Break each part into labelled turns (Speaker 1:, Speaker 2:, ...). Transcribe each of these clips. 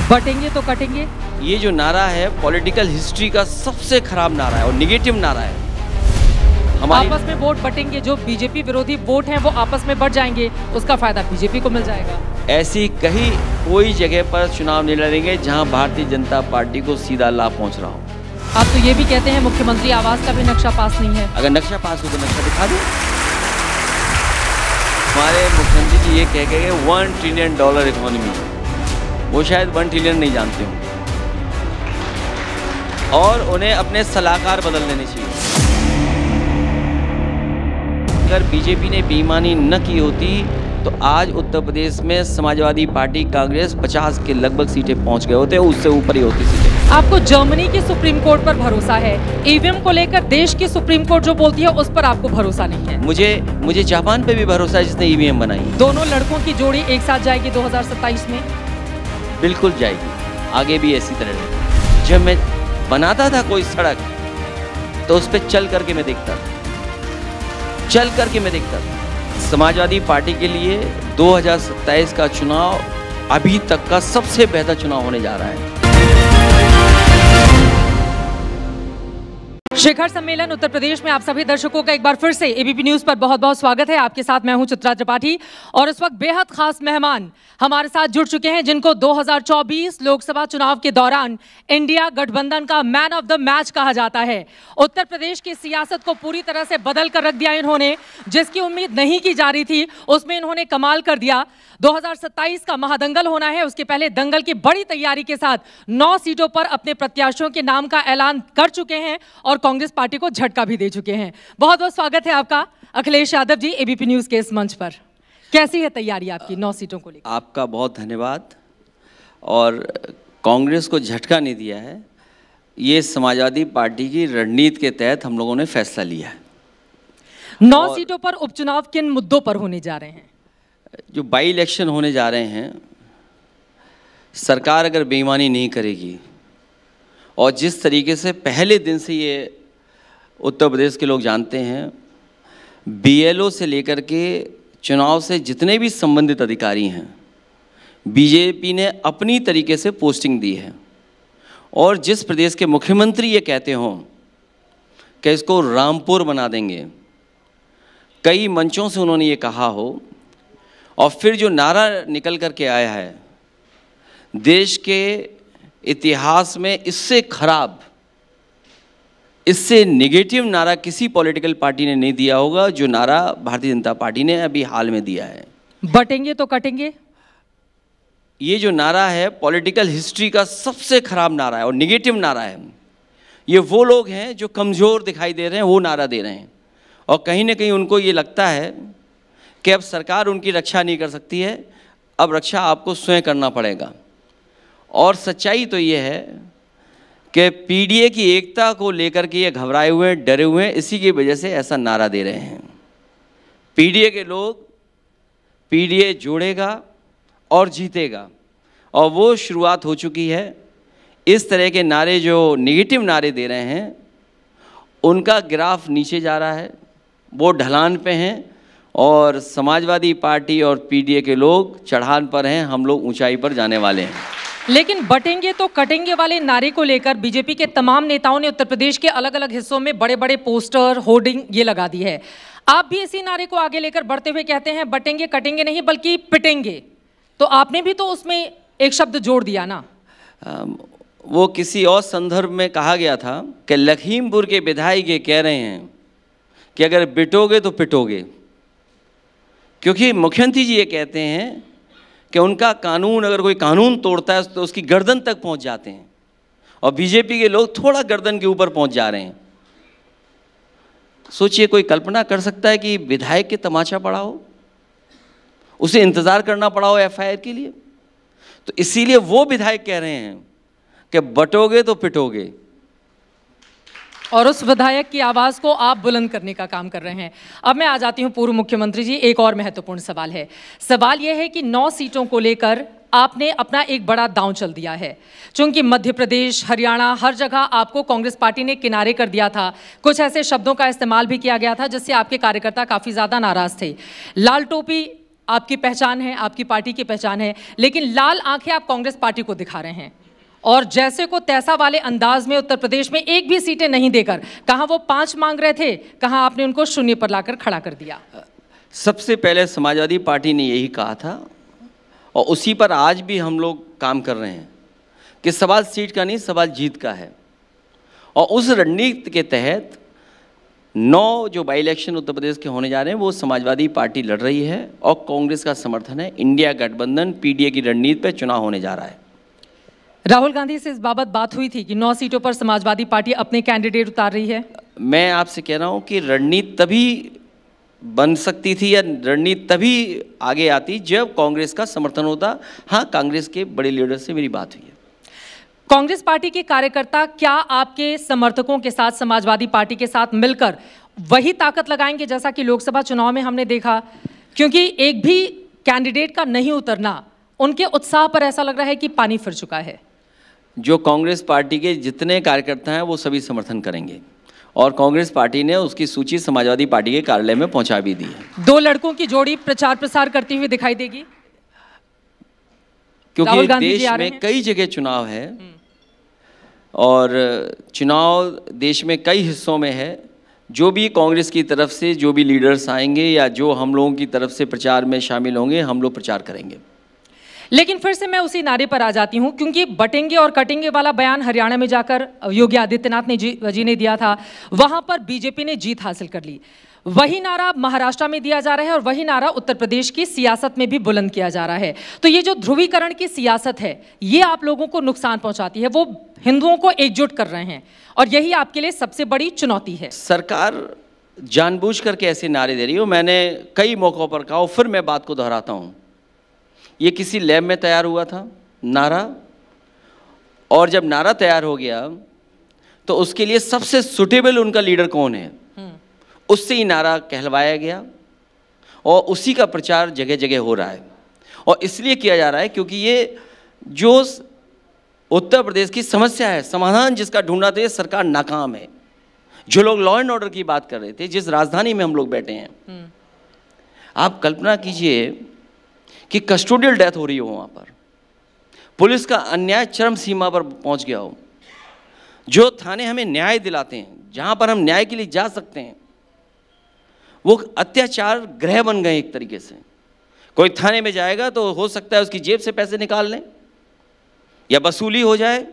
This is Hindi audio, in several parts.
Speaker 1: बटेंगे तो कटेंगे।
Speaker 2: ये जो नारा है पॉलिटिकल हिस्ट्री का सबसे खराब नारा है और निगेटिव नारा है।
Speaker 1: आपस में वोट बटेंगे, जो बीजेपी विरोधी वोट हैं वो आपस में बढ़ जाएंगे, उसका फायदा बीजेपी को मिल जाएगा।
Speaker 2: ऐसी कहीं कोई जगह पर चुनाव नहीं लड़ेंगे जहां भारतीय जनता पार्टी को सीधा लाभ पहुंच रहा हो।
Speaker 1: आप तो ये भी कहते हैं मुख्यमंत्री आवास का भी नक्शा पास नहीं है।
Speaker 2: अगर नक्शा पास हो तो नक्शा दिखा दो। हमारे मुख्यमंत्री जी ये कह गए $1 ट्रिलियन इकोनॉमी, वो शायद 1 ट्रिलियन नहीं जानते हो, और उन्हें अपने सलाहकार बदल देने चाहिए। अगर बीजेपी ने बेईमानी न की होती तो आज उत्तर प्रदेश में समाजवादी पार्टी कांग्रेस 50 के लगभग सीटें पहुंच गए होते, उससे ऊपर ही होती सीटें।
Speaker 1: आपको जर्मनी की सुप्रीम कोर्ट पर भरोसा है, ईवीएम को लेकर देश की सुप्रीम कोर्ट जो बोलती है उस पर आपको भरोसा नहीं है।
Speaker 2: मुझे जापान पे भी भरोसा है जिसने ईवीएम बनाई।
Speaker 1: दोनों लड़कों की जोड़ी एक साथ जाएगी 2027 में? बिल्कुल
Speaker 2: जाएगी, आगे भी ऐसी तरह। जब मैं बनाता था कोई सड़क तो उस पर चल करके मैं देखता था, समाजवादी पार्टी के लिए 2027 का चुनाव अभी तक का सबसे बेहतर चुनाव होने जा रहा है।
Speaker 1: शिखर सम्मेलन उत्तर प्रदेश में आप सभी दर्शकों का एक बार फिर से एबीपी न्यूज पर बहुत बहुत स्वागत है। आपके साथ मैं हूं चित्रा त्रिपाठी और इस वक्त बेहद खास मेहमान हमारे साथ जुड़ चुके हैं जिनको 2024 लोकसभा चुनाव के दौरान इंडिया गठबंधन का मैन ऑफ द मैच कहा जाता है। उत्तर प्रदेश की सियासत को पूरी तरह से बदल कर रख दिया इन्होंने, जिसकी उम्मीद नहीं की जा रही थी उसमें इन्होंने कमाल कर दिया। 2027 का महादंगल होना है, उसके पहले दंगल की बड़ी तैयारी के साथ 9 सीटों पर अपने प्रत्याशियों के नाम का ऐलान कर चुके हैं और कांग्रेस पार्टी को झटका भी दे चुके हैं। बहुत बहुत स्वागत है आपका अखिलेश यादव जी एबीपी न्यूज के इस मंच पर। कैसी है तैयारी आपकी 9 सीटों को लेकर?
Speaker 2: आपका बहुत धन्यवाद। और कांग्रेस को झटका नहीं दिया है, ये समाजवादी पार्टी की रणनीति के तहत हम लोगों ने फैसला लिया है।
Speaker 1: 9 सीटों पर उपचुनाव किन मुद्दों पर होने जा रहे हैं?
Speaker 2: जो बाई इलेक्शन होने जा रहे हैं, सरकार अगर बेईमानी नहीं करेगी और जिस तरीके से पहले दिन से ये उत्तर प्रदेश के लोग जानते हैं, बीएलओ से लेकर के चुनाव से जितने भी संबंधित अधिकारी हैं, बीजेपी ने अपनी तरीके से पोस्टिंग दी है। और जिस प्रदेश के मुख्यमंत्री ये कहते हों कि इसको रामपुर बना देंगे, कई मंचों से उन्होंने ये कहा हो, और फिर जो नारा निकल कर के आया है, देश के इतिहास में इससे खराब, इससे नेगेटिव नारा किसी पॉलिटिकल पार्टी ने नहीं दिया होगा जो नारा भारतीय जनता पार्टी ने अभी हाल में दिया है।
Speaker 1: बटेंगे तो कटेंगे।
Speaker 2: ये जो नारा है पॉलिटिकल हिस्ट्री का सबसे खराब नारा है और नेगेटिव नारा है। ये वो लोग हैं जो कमज़ोर दिखाई दे रहे हैं, वो नारा दे रहे हैं, और कहीं ना कहीं उनको ये लगता है कि अब सरकार उनकी रक्षा नहीं कर सकती है, अब रक्षा आपको स्वयं करना पड़ेगा। और सच्चाई तो ये है कि पीडीए की एकता को लेकर के ये घबराए हुए हैं, डरे हुए हैं, इसी की वजह से ऐसा नारा दे रहे हैं। पीडीए के लोग, पीडीए जोड़ेगा और जीतेगा, और वो शुरुआत हो चुकी है। इस तरह के नारे जो नेगेटिव नारे दे रहे हैं, उनका ग्राफ नीचे जा रहा है, वो ढलान पे हैं, और समाजवादी पार्टी और पीडीए के लोग चढ़ान पर हैं, हम लोग ऊंचाई पर जाने वाले हैं।
Speaker 1: लेकिन बटेंगे तो कटेंगे वाले नारे को लेकर बीजेपी के तमाम नेताओं ने उत्तर प्रदेश के अलग अलग हिस्सों में बड़े बड़े पोस्टर, होर्डिंग ये लगा दी है। आप भी इसी नारे को आगे लेकर बढ़ते हुए कहते हैं बटेंगे कटेंगे नहीं बल्कि पिटेंगे, तो आपने भी तो उसमें एक शब्द जोड़ दिया ना।
Speaker 2: वो किसी और संदर्भ में कहा गया था कि लखीमपुर के विधायक ये कह रहे हैं कि अगर बिटोगे तो पिटोगे, क्योंकि मुख्यमंत्री जी ये कहते हैं कि उनका कानून, अगर कोई कानून तोड़ता है तो उसकी गर्दन तक पहुंच जाते हैं, और बीजेपी के लोग थोड़ा गर्दन के ऊपर पहुंच जा रहे हैं। सोचिए, कोई कल्पना कर सकता है कि विधायक के तमाचा पड़ा हो, उसे इंतजार करना पड़ा हो एफआईआर के लिए? तो इसीलिए वो विधायक कह रहे हैं कि बटोगे तो पिटोगे,
Speaker 1: और उस विधायक की आवाज को आप बुलंद करने का काम कर रहे हैं। अब मैं आ जाती हूं पूर्व मुख्यमंत्री जी, एक और महत्वपूर्ण सवाल है। सवाल यह है कि 9 सीटों को लेकर आपने अपना एक बड़ा दांव चल दिया है, चूंकि मध्य प्रदेश, हरियाणा, हर जगह आपको कांग्रेस पार्टी ने किनारे कर दिया था। कुछ ऐसे शब्दों का इस्तेमाल भी किया गया था जिससे आपके कार्यकर्ता काफी ज्यादा नाराज थे। लाल टोपी आपकी पहचान है, आपकी पार्टी की पहचान है, लेकिन लाल आंखें आप कांग्रेस पार्टी को दिखा रहे हैं और जैसे को तैसा वाले अंदाज में उत्तर प्रदेश में एक भी सीटें नहीं देकर, कहां वो 5 मांग रहे थे, कहां आपने उनको शून्य पर लाकर खड़ा कर दिया।
Speaker 2: सबसे पहले समाजवादी पार्टी ने यही कहा था और उसी पर आज भी हम लोग काम कर रहे हैं कि सवाल सीट का नहीं, सवाल जीत का है। और उस रणनीति के तहत 9 जो बाई इलेक्शन उत्तर प्रदेश के होने जा रहे हैं वो समाजवादी पार्टी लड़ रही है और कांग्रेस का समर्थन है। इंडिया गठबंधन पीडीए की रणनीति पर चुनाव होने जा रहा है।
Speaker 1: राहुल गांधी से इस बाबत बात हुई थी कि 9 सीटों पर समाजवादी पार्टी अपने कैंडिडेट उतार रही है।
Speaker 2: मैं आपसे कह रहा हूं कि रणनीति तभी बन सकती थी या रणनीति तभी आगे आती जब कांग्रेस का समर्थन होता। हाँ, कांग्रेस के बड़े लीडर से मेरी बात हुई है।
Speaker 1: कांग्रेस पार्टी के कार्यकर्ता क्या आपके समर्थकों के साथ, समाजवादी पार्टी के साथ मिलकर वही ताकत लगाएंगे जैसा कि लोकसभा चुनाव में हमने देखा? क्योंकि एक भी कैंडिडेट का नहीं उतरना उनके उत्साह पर ऐसा लग रहा है कि पानी फिर चुका है।
Speaker 2: जो कांग्रेस पार्टी के जितने कार्यकर्ता हैं वो सभी समर्थन करेंगे और कांग्रेस पार्टी ने उसकी सूची समाजवादी पार्टी के कार्यालय में पहुंचा भी दी है।
Speaker 1: 2 लड़कों की जोड़ी प्रचार प्रसार करती हुई दिखाई देगी
Speaker 2: क्योंकि देश में कई जगह चुनाव है और चुनाव देश में कई हिस्सों में है। जो भी कांग्रेस की तरफ से जो भी लीडर्स आएंगे या जो हम लोगों की तरफ से प्रचार में शामिल होंगे, हम लोग प्रचार करेंगे।
Speaker 1: लेकिन फिर से मैं उसी नारे पर आ जाती हूं, क्योंकि बटेंगे और कटेंगे वाला बयान हरियाणा में जाकर योगी आदित्यनाथ जी ने दिया था, वहां पर बीजेपी ने जीत हासिल कर ली। वही नारा महाराष्ट्र में दिया जा रहा है और वही नारा उत्तर प्रदेश की सियासत में भी बुलंद किया जा रहा है। तो ये जो ध्रुवीकरण की सियासत है, ये आप लोगों को नुकसान पहुंचाती है। वो हिंदुओं को एकजुट कर रहे हैं और यही आपके लिए सबसे बड़ी चुनौती है।
Speaker 2: सरकार जानबूझ करके ऐसे नारे दे रही हो। मैंने कई मौक़ों पर कहा, फिर मैं बात को दोहराता हूं, ये किसी लैब में तैयार हुआ था नारा, और जब नारा तैयार हो गया तो उसके लिए सबसे सुटेबल उनका लीडर कौन है, उससे ही नारा कहलवाया गया और उसी का प्रचार जगह जगह हो रहा है। और इसलिए किया जा रहा है क्योंकि ये जो उत्तर प्रदेश की समस्या है, समाधान जिसका ढूंढना था, ये सरकार नाकाम है। जो लोग लॉ एंड ऑर्डर की बात कर रहे थे, जिस राजधानी में हम लोग बैठे हैं, आप कल्पना कीजिए कि कस्टोडियल डेथ हो रही हो वहाँ पर, पुलिस का अन्याय चरम सीमा पर पहुँच गया हो, जो थाने हमें न्याय दिलाते हैं, जहाँ पर हम न्याय के लिए जा सकते हैं, वो अत्याचार गृह बन गए एक तरीके से। कोई थाने में जाएगा तो हो सकता है उसकी जेब से पैसे निकाल लें या वसूली हो जाए,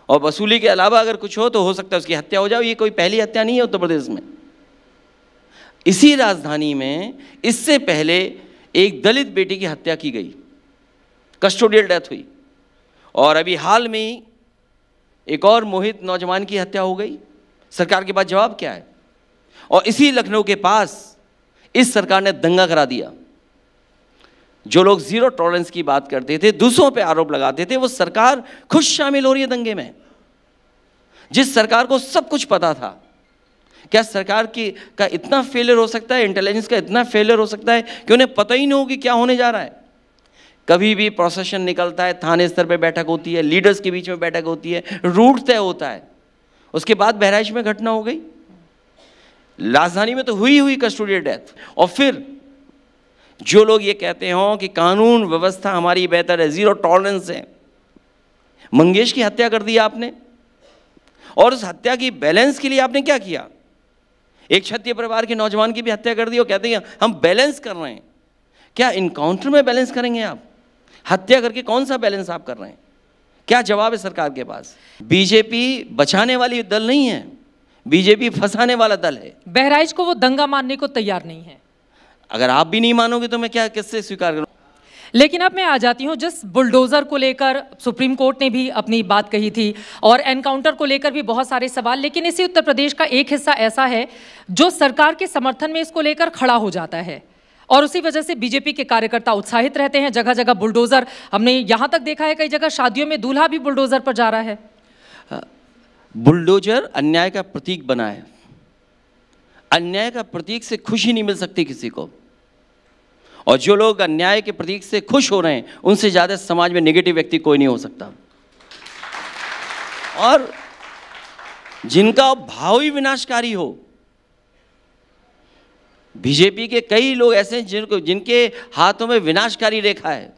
Speaker 2: और वसूली के अलावा अगर कुछ हो तो हो सकता है उसकी हत्या हो जाए। ये कोई पहली हत्या नहीं है उत्तर प्रदेश में। इसी राजधानी में इससे पहले एक दलित बेटी की हत्या की गई, कस्टोडियल डेथ हुई, और अभी हाल में ही एक और मोहित नौजवान की हत्या हो गई। सरकार के पास जवाब क्या है? और इसी लखनऊ के पास इस सरकार ने दंगा करा दिया। जो लोग जीरो टॉलरेंस की बात करते थे, दूसरों पे आरोप लगाते थे, वो सरकार खुद शामिल हो रही है दंगे में। जिस सरकार को सब कुछ पता था, क्या सरकार का इतना फेलियर हो सकता है, इंटेलिजेंस का इतना फेलियर हो सकता है कि उन्हें पता ही नहीं हो कि क्या होने जा रहा है? कभी भी प्रोसेशन निकलता है, थाने स्तर पे बैठक होती है, लीडर्स के बीच में बैठक होती है, रूट तय होता है, उसके बाद बहराइच में घटना हो गई, राजधानी में तो हुई कस्टोडियल डेथ। और फिर जो लोग ये कहते हो कि कानून व्यवस्था हमारी बेहतर है, जीरो टॉलरेंस है, मंगेश की हत्या कर दी आपने, और उस हत्या की बैलेंस के लिए आपने क्या किया? एक क्षत्रिय परिवार के नौजवान की भी हत्या कर दी और कहते हैं हम बैलेंस कर रहे हैं। क्या इनकाउंटर में बैलेंस करेंगे आप? हत्या करके कौन सा बैलेंस आप कर रहे हैं? क्या जवाब है सरकार के पास? बीजेपी बचाने वाली दल नहीं है, बीजेपी फंसाने वाला दल है।
Speaker 1: बहराइच को वो दंगा मानने को तैयार नहीं है।
Speaker 2: अगर आप भी नहीं मानोगे तो मैं क्या किससे स्वीकार करूं?
Speaker 1: लेकिन अब मैं आ जाती हूं, जिस बुलडोजर को लेकर सुप्रीम कोर्ट ने भी अपनी बात कही थी और एनकाउंटर को लेकर भी बहुत सारे सवाल, लेकिन इसी उत्तर प्रदेश का एक हिस्सा ऐसा है जो सरकार के समर्थन में इसको लेकर खड़ा हो जाता है और उसी वजह से बीजेपी के कार्यकर्ता उत्साहित रहते हैं। जगह जगह बुलडोजर, हमने यहां तक देखा है कई जगह शादियों में दूल्हा भी बुलडोजर पर जा रहा है।
Speaker 2: बुलडोजर अन्याय का प्रतीक बना है। अन्याय का प्रतीक से खुशी नहीं मिल सकती किसी को, और जो लोग अन्याय के प्रतीक से खुश हो रहे हैं उनसे ज्यादा समाज में नेगेटिव व्यक्ति कोई नहीं हो सकता। और जिनका भाव ही विनाशकारी हो, बीजेपी के कई लोग ऐसे हैं जिनके हाथों में विनाशकारी रेखा है।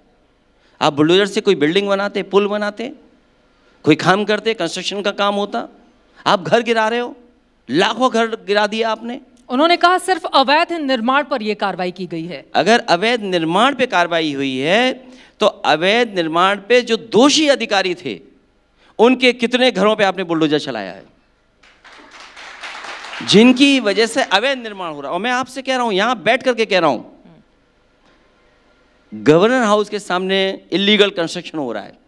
Speaker 2: आप बुलडोजर से कोई बिल्डिंग बनाते, पुल बनाते, कोई काम करते, कंस्ट्रक्शन का काम होता, आप घर गिरा रहे हो, लाखों घर गिरा दिया आपने।
Speaker 1: उन्होंने कहा सिर्फ अवैध निर्माण पर यह कार्रवाई की गई है।
Speaker 2: अगर अवैध निर्माण पे कार्रवाई हुई है तो अवैध निर्माण पे जो दोषी अधिकारी थे उनके कितने घरों पे आपने बुलडोजर चलाया है, जिनकी वजह से अवैध निर्माण हो रहा है। और मैं आपसे कह रहा हूं, यहां बैठ करके कह रहा हूं, गवर्नर हाउस के सामने इलीगल कंस्ट्रक्शन हो रहा है।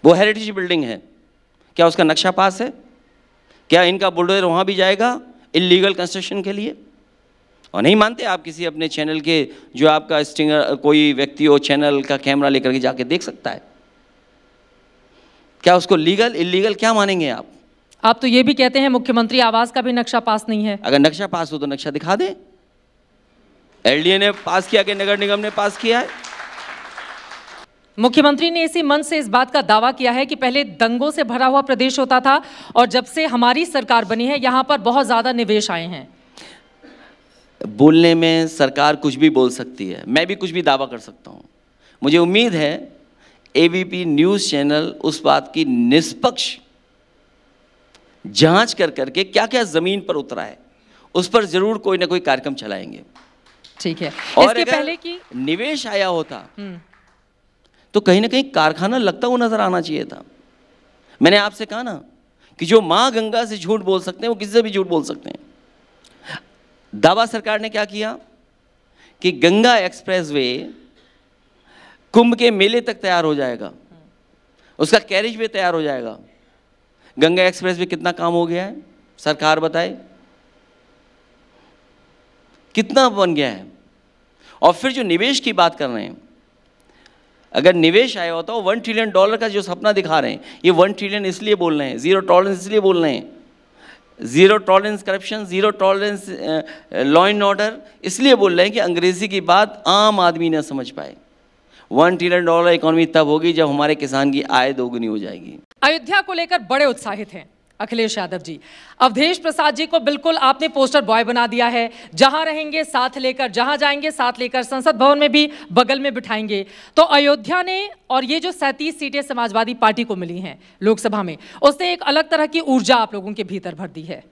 Speaker 2: वो हेरिटेज बिल्डिंग है, क्या उसका नक्शा पास है? क्या इनका बुलडोजर वहां भी जाएगा इलीगल कंस्ट्रक्शन के लिए? और नहीं मानते आप किसी अपने चैनल के, जो आपका स्टिंगर कोई व्यक्ति हो, चैनल का कैमरा लेकर के जाके देख सकता है। क्या उसको लीगल इलीगल क्या मानेंगे आप?
Speaker 1: आप तो ये भी कहते हैं मुख्यमंत्री आवास का भी नक्शा पास नहीं है।
Speaker 2: अगर नक्शा पास हो तो नक्शा दिखा दे। एलडीए ने पास किया कि नगर निगम ने पास किया है?
Speaker 1: मुख्यमंत्री ने इसी मंच से इस बात का दावा किया है कि पहले दंगों से भरा हुआ प्रदेश होता था और जब से हमारी सरकार बनी है यहां पर बहुत ज्यादा निवेश आए हैं।
Speaker 2: बोलने में सरकार कुछ भी बोल सकती है, मैं भी कुछ भी दावा कर सकता हूं। मुझे उम्मीद है एबीपी न्यूज चैनल उस बात की निष्पक्ष जांच कर करके क्या क्या जमीन पर उतरा है उस पर जरूर कोई ना कोई कार्यक्रम चलाएंगे।
Speaker 1: ठीक है।
Speaker 2: और
Speaker 1: इसके
Speaker 2: अगर
Speaker 1: पहले की
Speaker 2: निवेश आया होता तो कहीं ना कहीं कारखाना लगता हुआ नजर आना चाहिए था। मैंने आपसे कहा ना कि जो मां गंगा से झूठ बोल सकते हैं वो किसी से भी झूठ बोल सकते हैं। दावा सरकार ने क्या किया कि गंगा एक्सप्रेसवे कुंभ के मेले तक तैयार हो जाएगा, उसका कैरिज वे तैयार हो जाएगा। गंगा एक्सप्रेसवे कितना काम हो गया है सरकार बताए, कितना बन गया है? और फिर जो निवेश की बात कर रहे हैं, अगर निवेश आया होता $1 ट्रिलियन का जो सपना दिखा रहे हैं, ये 1 ट्रिलियन इसलिए बोल रहे हैं, जीरो टॉलरेंस इसलिए बोल रहे हैं, zero tolerance corruption, zero tolerance law and order इसलिए बोल रहे हैं कि अंग्रेजी की बात आम आदमी ना समझ पाए। $1 ट्रिलियन इकोनॉमी तब होगी जब हमारे किसान की आय दोगुनी हो जाएगी।
Speaker 1: अयोध्या को लेकर बड़े उत्साहित हैं अखिलेश यादव जी। अवधेश प्रसाद जी को बिल्कुल आपने पोस्टर बॉय बना दिया है, जहां रहेंगे साथ लेकर, जहां जाएंगे साथ लेकर, संसद भवन में भी बगल में बिठाएंगे। तो अयोध्या ने और ये जो 37 सीटें समाजवादी पार्टी को मिली हैं लोकसभा में, उसने एक अलग तरह की ऊर्जा आप लोगों के भीतर भर दी है।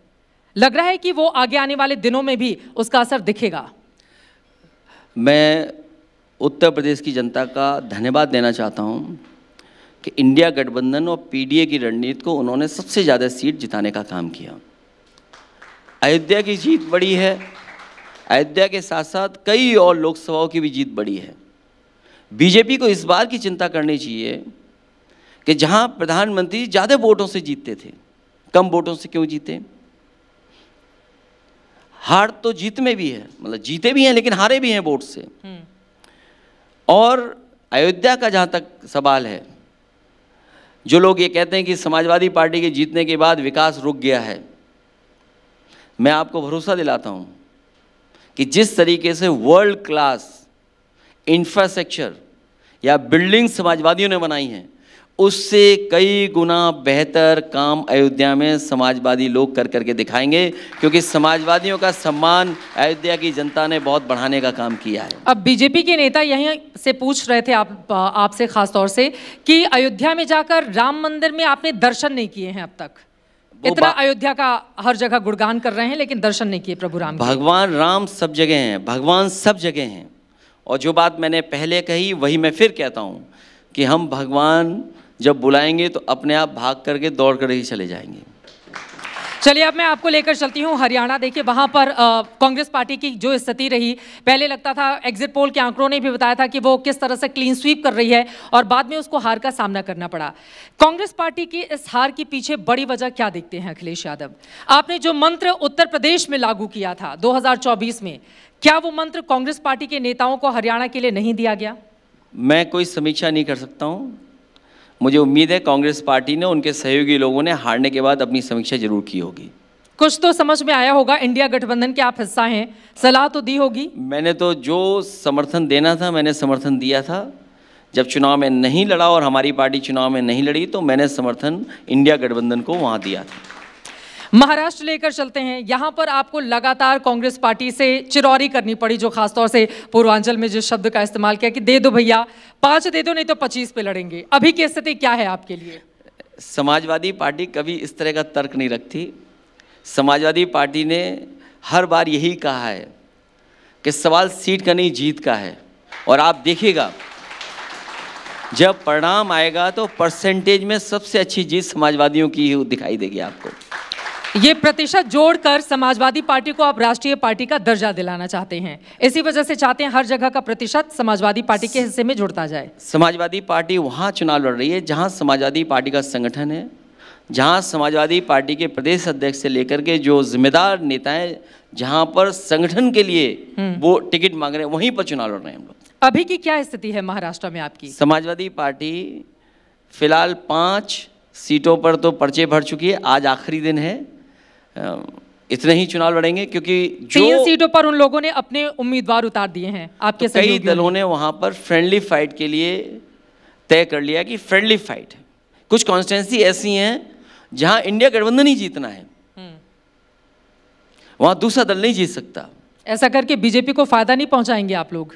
Speaker 1: लग रहा है कि वो आगे आने वाले दिनों में भी उसका असर दिखेगा।
Speaker 2: मैं उत्तर प्रदेश की जनता का धन्यवाद देना चाहता हूं कि इंडिया गठबंधन और पीडीए की रणनीति को उन्होंने सबसे ज़्यादा सीट जिताने का काम किया। अयोध्या की जीत बड़ी है, अयोध्या के साथ साथ कई और लोकसभाओं की भी जीत बड़ी है। बीजेपी को इस बात की चिंता करनी चाहिए कि जहां प्रधानमंत्री ज़्यादा वोटों से जीतते थे, कम वोटों से क्यों जीते? हार तो जीत में भी है, मतलब जीते भी हैं लेकिन हारे भी हैं वोट से। और अयोध्या का जहाँ तक सवाल है, जो लोग ये कहते हैं कि समाजवादी पार्टी के जीतने के बाद विकास रुक गया है, मैं आपको भरोसा दिलाता हूँ कि जिस तरीके से वर्ल्ड क्लास इंफ्रास्ट्रक्चर या बिल्डिंग समाजवादियों ने बनाई हैं, उससे कई गुना बेहतर काम अयोध्या में समाजवादी लोग कर करके दिखाएंगे, क्योंकि समाजवादियों का सम्मान अयोध्या की जनता ने बहुत बढ़ाने का काम किया है।
Speaker 1: अब बीजेपी के नेता यहीं से पूछ रहे थे आपसे खास तौर से कि अयोध्या में जाकर राम मंदिर में आपने दर्शन नहीं किए हैं अब तक। इतना अयोध्या का हर जगह गुणगान कर रहे हैं लेकिन दर्शन नहीं किए प्रभु राम।
Speaker 2: भगवान राम सब जगह हैं, भगवान सब जगह हैं। और जो बात मैंने पहले कही वही मैं फिर कहता हूँ कि हम भगवान जब बुलाएंगे तो अपने आप भाग करके दौड़ कर ही चले जाएंगे।
Speaker 1: चलिए अब मैं आपको लेकर चलती हूँ हरियाणा। देखिए वहाँ पर कांग्रेस पार्टी की जो स्थिति रही, पहले लगता था, एग्जिट पोल के आंकड़ों ने भी बताया था कि वो किस तरह से क्लीन स्वीप कर रही है और बाद में उसको हार का सामना करना पड़ा। कांग्रेस पार्टी की इस हार के पीछे बड़ी वजह क्या देखते हैं अखिलेश यादव? आपने जो मंत्र उत्तर प्रदेश में लागू किया था 2024 में, क्या वो मंत्र कांग्रेस पार्टी के नेताओं को हरियाणा के लिए नहीं दिया गया?
Speaker 2: मैं कोई समीक्षा नहीं कर सकता हूँ। मुझे उम्मीद है कांग्रेस पार्टी ने, उनके सहयोगी लोगों ने हारने के बाद अपनी समीक्षा जरूर की होगी।
Speaker 1: कुछ तो समझ में आया होगा, इंडिया गठबंधन के आप हिस्सा हैं, सलाह तो दी होगी।
Speaker 2: मैंने तो जो समर्थन देना था मैंने समर्थन दिया था। जब चुनाव में नहीं लड़ा और हमारी पार्टी चुनाव में नहीं लड़ी तो मैंने समर्थन इंडिया गठबंधन को वहाँ दिया था।
Speaker 1: महाराष्ट्र लेकर चलते हैं। यहां पर आपको लगातार कांग्रेस पार्टी से चिरौरी करनी पड़ी, जो खासतौर से पूर्वांचल में जिस शब्द का इस्तेमाल किया कि दे दो भैया, 5 दे दो नहीं तो 25 पे लड़ेंगे। अभी की स्थिति क्या है आपके लिए?
Speaker 2: समाजवादी पार्टी कभी इस तरह का तर्क नहीं रखती। समाजवादी पार्टी ने हर बार यही कहा है कि सवाल सीट का नहीं, जीत का है। और आप देखिएगा जब परिणाम आएगा तो परसेंटेज में सबसे अच्छी जीत समाजवादियों की ही दिखाई देगी आपको।
Speaker 1: ये प्रतिशत जोड़कर समाजवादी पार्टी को आप राष्ट्रीय पार्टी का दर्जा दिलाना चाहते हैं, इसी वजह से चाहते हैं हर जगह का प्रतिशत समाजवादी पार्टी के हिस्से में जुड़ता जाए।
Speaker 2: समाजवादी पार्टी वहाँ चुनाव लड़ रही है जहाँ समाजवादी पार्टी का संगठन है, जहाँ समाजवादी पार्टी के प्रदेश अध्यक्ष से लेकर के जो जिम्मेदार नेता हैं, जहाँ पर संगठन के लिए वो टिकट मांग रहे हैं, वहीं पर चुनाव लड़ रहे हैं हम लोग।
Speaker 1: अभी की क्या स्थिति है महाराष्ट्र में आपकी?
Speaker 2: समाजवादी पार्टी फिलहाल 5 सीटों पर तो पर्चे भर चुकी है। आज आखिरी दिन है, इतने ही चुनाव लड़ेंगे क्योंकि जो
Speaker 1: 3 सीटों पर उन लोगों ने अपने उम्मीदवार उतार दिए हैं आपके
Speaker 2: तो कई दलों ने वहां पर फ्रेंडली फाइट के लिए तय कर लिया कि फ्रेंडली फाइट है। कुछ कॉन्स्टिट्यूंसी ऐसी हैं जहां इंडिया गठबंधन ही जीतना है, वहां दूसरा दल नहीं जीत सकता।
Speaker 1: ऐसा करके बीजेपी को फायदा नहीं पहुंचाएंगे आप लोग?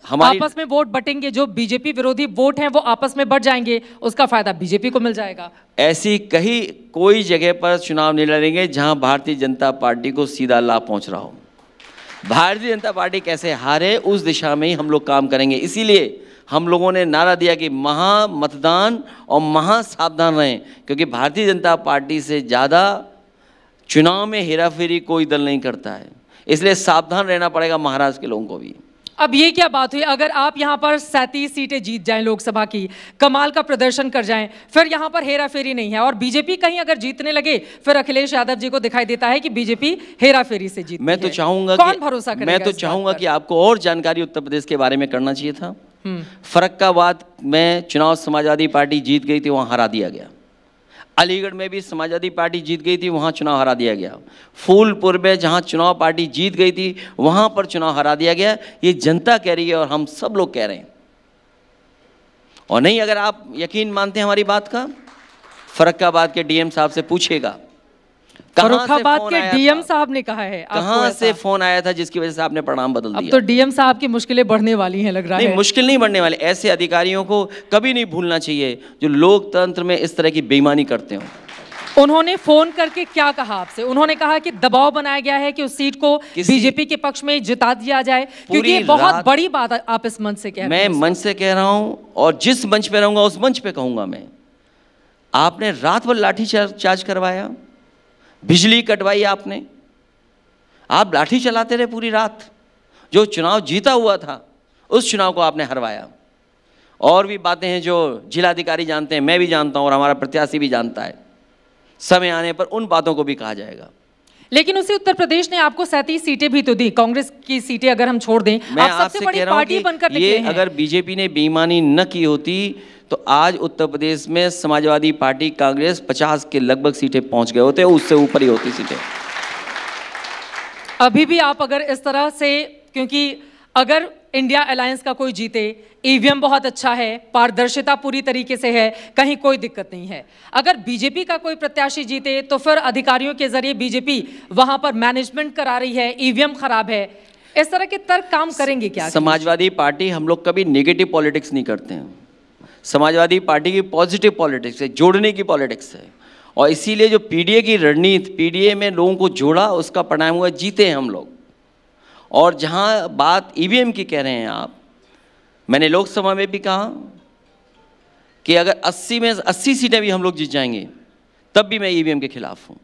Speaker 2: हमारी
Speaker 1: आपस में वोट बटेंगे, जो बीजेपी विरोधी वोट हैं वो आपस में बढ़ जाएंगे, उसका फायदा बीजेपी को मिल जाएगा।
Speaker 2: ऐसी कहीं कोई जगह पर चुनाव नहीं लड़ेंगे जहां भारतीय जनता पार्टी को सीधा लाभ पहुंच रहा हो। भारतीय जनता पार्टी कैसे हारे उस दिशा में ही हम लोग काम करेंगे। इसीलिए हम लोगों ने नारा दिया कि महा मतदान और महा सावधान रहें, क्योंकि भारतीय जनता पार्टी से ज़्यादा चुनाव में हेराफेरी कोई दल नहीं करता है। इसलिए सावधान रहना पड़ेगा महाराष्ट्र के लोगों को भी।
Speaker 1: अब ये क्या बात हुई, अगर आप यहाँ पर 37 सीटें जीत जाएं लोकसभा की, कमाल का प्रदर्शन कर जाएं, फिर यहाँ पर हेरा फेरी नहीं है और बीजेपी कहीं अगर जीतने लगे, फिर अखिलेश यादव जी को दिखाई देता है कि बीजेपी हेरा फेरी से जीती है।
Speaker 2: मैं तो चाहूंगा
Speaker 1: कौन भरोसा करेगा?
Speaker 2: मैं तो चाहूंगा कि आपको और जानकारी उत्तर प्रदेश के बारे में करना चाहिए था। फरक्काबाद में चुनाव समाजवादी पार्टी जीत गई थी, वहां हरा दिया गया। अलीगढ़ में भी समाजवादी पार्टी जीत गई थी, वहाँ चुनाव हरा दिया गया। फूलपुर में जहाँ चुनाव पार्टी जीत गई थी, वहाँ पर चुनाव हरा दिया गया। ये जनता कह रही है और हम सब लोग कह रहे हैं। और नहीं, अगर आप यकीन मानते हैं हमारी बात का, फरक्काबाद के डीएम साहब से पूछिएगा,
Speaker 1: फर्रुखाबाद के डीएम साहब ने कहा है।
Speaker 2: कहाँ से फोन आया था जिसकी वजह से आपने परिणाम बदल दिया?
Speaker 1: अब तो डीएम साहब की मुश्किलें बढ़ने वाली हैं, लग रहा है।
Speaker 2: नहीं, मुश्किल नहीं बढ़ने वाली। ऐसे अधिकारियों को कभी नहीं भूलना चाहिए जो लोकतंत्र में इस तरह की बेईमानी करते हो।
Speaker 1: उन्होंने फोन करके क्या कहा आपसे? उन्होंने कहा कि दबाव बनाया गया है कि उस सीट को बीजेपी के पक्ष में जिता दिया जाए, क्योंकि ये बहुत बड़ी बात आप इस मंच से कह रहे हैं।
Speaker 2: मैं मंच से कह रहा हूं और जिस मंच पे रहूंगा उस मंच पे कहूंगा मैं। आपने रात भर लाठी चार्ज करवाया, बिजली कटवाई आपने, आप लाठी चलाते रहे पूरी रात। जो चुनाव जीता हुआ था उस चुनाव को आपने हरवाया। और भी बातें हैं जो जिलाधिकारी जानते हैं, मैं भी जानता हूं और हमारा प्रत्याशी भी जानता है। समय आने पर उन बातों को भी कहा जाएगा।
Speaker 1: लेकिन उसी उत्तर प्रदेश ने आपको 37 सीटें भी तो दी। कांग्रेस की सीटें अगर हम छोड़ दें,
Speaker 2: मैं
Speaker 1: आप सबसे बड़ी पार्टी बनकर निकले हैं।
Speaker 2: अगर बीजेपी ने बेईमानी न की होती तो आज उत्तर प्रदेश में समाजवादी पार्टी कांग्रेस 50 के लगभग सीटें पहुंच गए होते, उससे ऊपर ही होती सीटें।
Speaker 1: अभी भी आप अगर इस तरह से, क्योंकि अगर इंडिया अलायंस का कोई जीते, ईवीएम बहुत अच्छा है, पारदर्शिता पूरी तरीके से है, कहीं कोई दिक्कत नहीं है। अगर बीजेपी का कोई प्रत्याशी जीते तो फिर अधिकारियों के जरिए बीजेपी वहां पर मैनेजमेंट करा रही है, ईवीएम खराब है, इस तरह के तर्क काम करेंगे क्या?
Speaker 2: समाजवादी पार्टी, हम लोग कभी नेगेटिव पॉलिटिक्स नहीं करते हैं। समाजवादी पार्टी की पॉजिटिव पॉलिटिक्स है, जोड़ने की पॉलिटिक्स है। और इसीलिए जो पीडीए की रणनीति, पीडीए में लोगों को जोड़ा, उसका परिणाम हुआ जीते हैं हम लोग। और जहां बात ईवीएम की कह रहे हैं आप, मैंने लोकसभा में भी कहा कि अगर 80 में 80 सीटें भी हम लोग जीत जाएंगे तब भी मैं ईवीएम के खिलाफ हूं।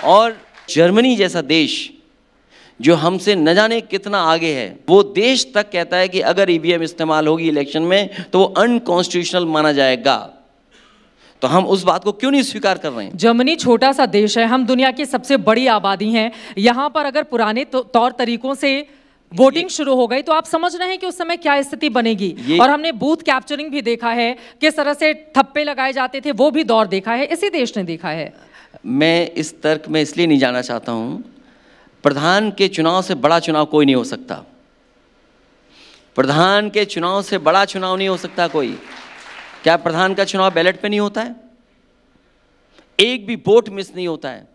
Speaker 2: और जर्मनी जैसा देश जो हमसे न जाने कितना आगे है, वो देश तक कहता है कि अगर ईवीएम इस्तेमाल होगी इलेक्शन में तो वो अनकॉन्स्टिट्यूशनल माना जाएगा। तो हम उस बात को क्यों नहीं स्वीकार कर रहे हैं?
Speaker 1: जर्मनी छोटा सा देश है, हम दुनिया की सबसे बड़ी आबादी हैं। यहाँ पर अगर पुराने तौर तरीकों से वोटिंग शुरू हो गई तो आप समझ रहे हैं कि उस समय क्या स्थिति बनेगी। और हमने बूथ कैप्चरिंग भी देखा है, किस तरह से थप्पे लगाए जाते थे, वो भी दौर देखा है, इसी देश ने देखा है।
Speaker 2: मैं इस तर्क में इसलिए नहीं जाना चाहता हूं। प्रधान के चुनाव से बड़ा चुनाव कोई नहीं हो सकता। प्रधान के चुनाव से बड़ा चुनाव नहीं हो सकता कोई। क्या प्रधान का चुनाव बैलेट पे नहीं होता है? एक भी वोट मिस नहीं होता है,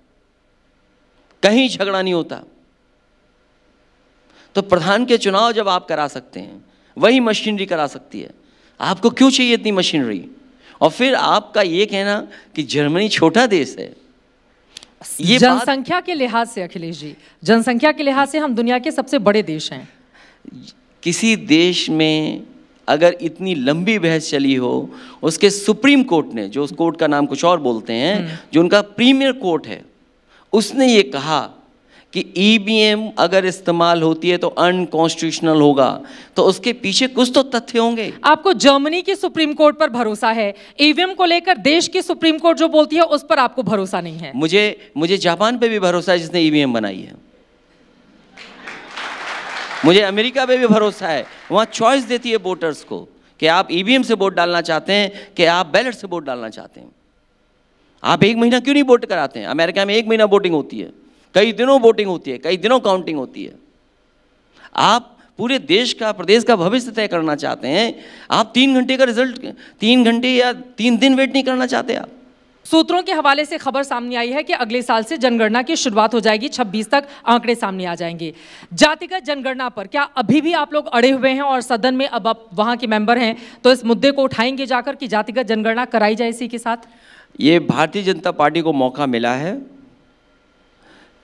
Speaker 2: कहीं झगड़ा नहीं होता। तो प्रधान के चुनाव जब आप करा सकते हैं, वही मशीनरी करा सकती है, आपको क्यों चाहिए इतनी मशीनरी? और फिर आपका ये कहना कि जर्मनी छोटा देश है, ये
Speaker 1: जनसंख्या के लिहाज से अखिलेश जी, जनसंख्या के लिहाज से हम दुनिया के सबसे बड़े देश हैं।
Speaker 2: किसी देश में अगर इतनी लंबी बहस चली हो, उसके सुप्रीम कोर्ट ने, जो उस कोर्ट का नाम कुछ और बोलते हैं, जो उनका प्रीमियर कोर्ट है, उसने ये कहा कि ईवीएम अगर इस्तेमाल होती है तो अनकॉन्स्टिट्यूशनल होगा, तो उसके पीछे कुछ तो तथ्य होंगे।
Speaker 1: आपको जर्मनी की सुप्रीम कोर्ट पर भरोसा है, ईवीएम को लेकर देश की सुप्रीम कोर्ट जो बोलती है उस पर आपको भरोसा नहीं है?
Speaker 2: मुझे जापान पे भी भरोसा है जिसने ईवीएम बनाई है, मुझे अमेरिका पे भी भरोसा है, वहाँ चॉइस देती है वोटर्स को कि आप ईवीएम से वोट डालना चाहते हैं कि आप बैलेट से वोट डालना चाहते हैं। आप 1 महीना क्यों नहीं वोट कराते हैं? अमेरिका में 1 महीना वोटिंग होती है, कई दिनों वोटिंग होती है, कई दिनों काउंटिंग होती है। आप पूरे देश का, प्रदेश का भविष्य तय करना चाहते हैं, आप 3 घंटे का रिजल्ट, 3 घंटे या 3 दिन वेट नहीं करना चाहते आप।
Speaker 1: सूत्रों के हवाले से खबर सामने आई है कि अगले साल से जनगणना की शुरुआत हो जाएगी, 26 तक आंकड़े सामने आ जाएंगे। जातिगत जनगणना पर क्या अभी भी आप लोग अड़े हुए हैं और सदन में अब आप वहां के मेंबर हैं तो इस मुद्दे को उठाएंगे जाकर कि जातिगत जनगणना कराई जाए इसी के साथ?
Speaker 2: ये भारतीय जनता पार्टी को मौका मिला है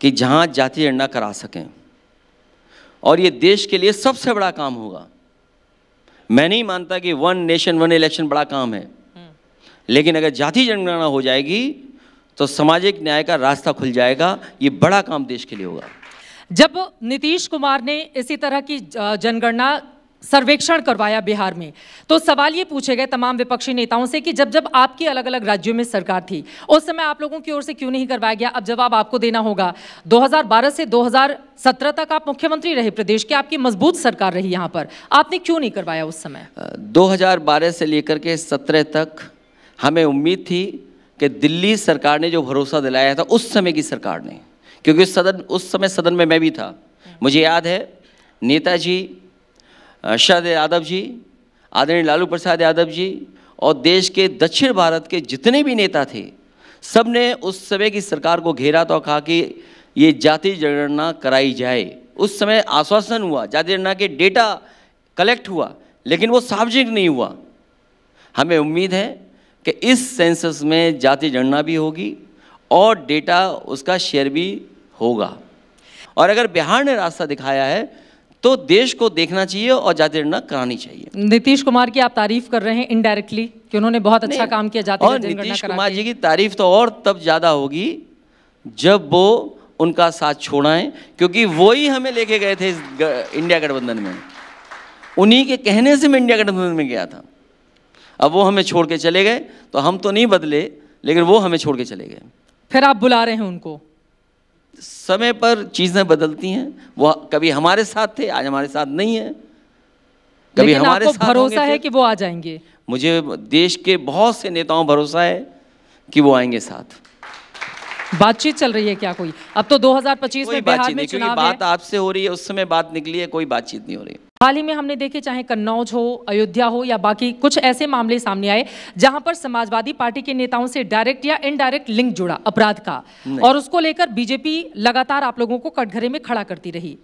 Speaker 2: कि जहां जातीय जनगणना करा सकें, और ये देश के लिए सबसे बड़ा काम होगा। मैं नहीं मानता कि 1 नेशन 1 इलेक्शन बड़ा काम है, लेकिन अगर जातीय जनगणना हो जाएगी तो सामाजिक न्याय का रास्ता खुल जाएगा। ये बड़ा काम देश के लिए होगा।
Speaker 1: जब नीतीश कुमार ने इसी तरह की जनगणना सर्वेक्षण करवाया बिहार में, तो सवाल ये पूछे गए तमाम विपक्षी नेताओं से कि जब जब आपकी अलग अलग राज्यों में सरकार थी उस समय आप लोगों की ओर से क्यों नहीं करवाया गया? अब जवाब आपको देना होगा। 2012 से 2017 तक आप मुख्यमंत्री रहे प्रदेश के, आपकी मजबूत सरकार रही यहाँ पर, आपने क्यों नहीं करवाया उस समय?
Speaker 2: 2012 से लेकर के 17 तक हमें उम्मीद थी कि दिल्ली सरकार ने जो भरोसा दिलाया था उस समय की सरकार ने, क्योंकि उस समय सदन में मैं भी था, मुझे याद है नेताजी शरद यादव जी, आदरणीय लालू प्रसाद यादव जी और देश के दक्षिण भारत के जितने भी नेता थे, सब ने उस समय की सरकार को घेरा तो कहा कि ये जातीय जनगणना कराई जाए। उस समय आश्वासन हुआ, जातीय जनगणना के डेटा कलेक्ट हुआ, लेकिन वो सार्वजनिक नहीं हुआ। हमें उम्मीद है कि इस सेंसस में जातीय जनगणना भी होगी और डेटा उसका शेयर भी होगा, और अगर बिहार ने रास्ता दिखाया है तो देश को देखना चाहिए और जातीय जनगणना करानी चाहिए।
Speaker 1: नीतीश कुमार की आप तारीफ कर रहे हैं इनडायरेक्टली कि उन्होंने बहुत अच्छा काम किया जातीय जनगणना कराने।
Speaker 2: नीतीश कुमार जी की तारीफ तो और तब ज़्यादा होगी जब वो उनका साथ छोड़ाएं, क्योंकि वो ही हमें लेके गए थे इंडिया गठबंधन में, उन्हीं के कहने से मैं इंडिया गठबंधन में गया था। अब वो हमें छोड़ के चले गए तो हम तो नहीं बदले, लेकिन वो हमें छोड़ के चले गए।
Speaker 1: फिर आप बुला रहे हैं उनको?
Speaker 2: समय पर चीजें बदलती हैं, वो कभी हमारे साथ थे, आज हमारे साथ नहीं है, कभी हमारे साथ
Speaker 1: भरोसा है कि वो आ जाएंगे?
Speaker 2: मुझे देश के बहुत से नेताओं भरोसा है कि वो आएंगे साथ।
Speaker 1: बातचीत चल रही है क्या कोई? अब तो 2025 में बिहार में चुनाव है।
Speaker 2: बात आपसे हो रही है, उस समय बात निकली है, कोई बातचीत नहीं हो रही।
Speaker 1: हाल ही में हमने देखे, चाहे कन्नौज हो, अयोध्या हो या बाकी कुछ ऐसे मामले सामने आए जहां पर समाजवादी पार्टी के नेताओं से डायरेक्ट या इनडायरेक्ट लिंक जुड़ा अपराध का, और उसको लेकर बीजेपी लगातार आप लोगों को कटघरे में खड़ा करती रही।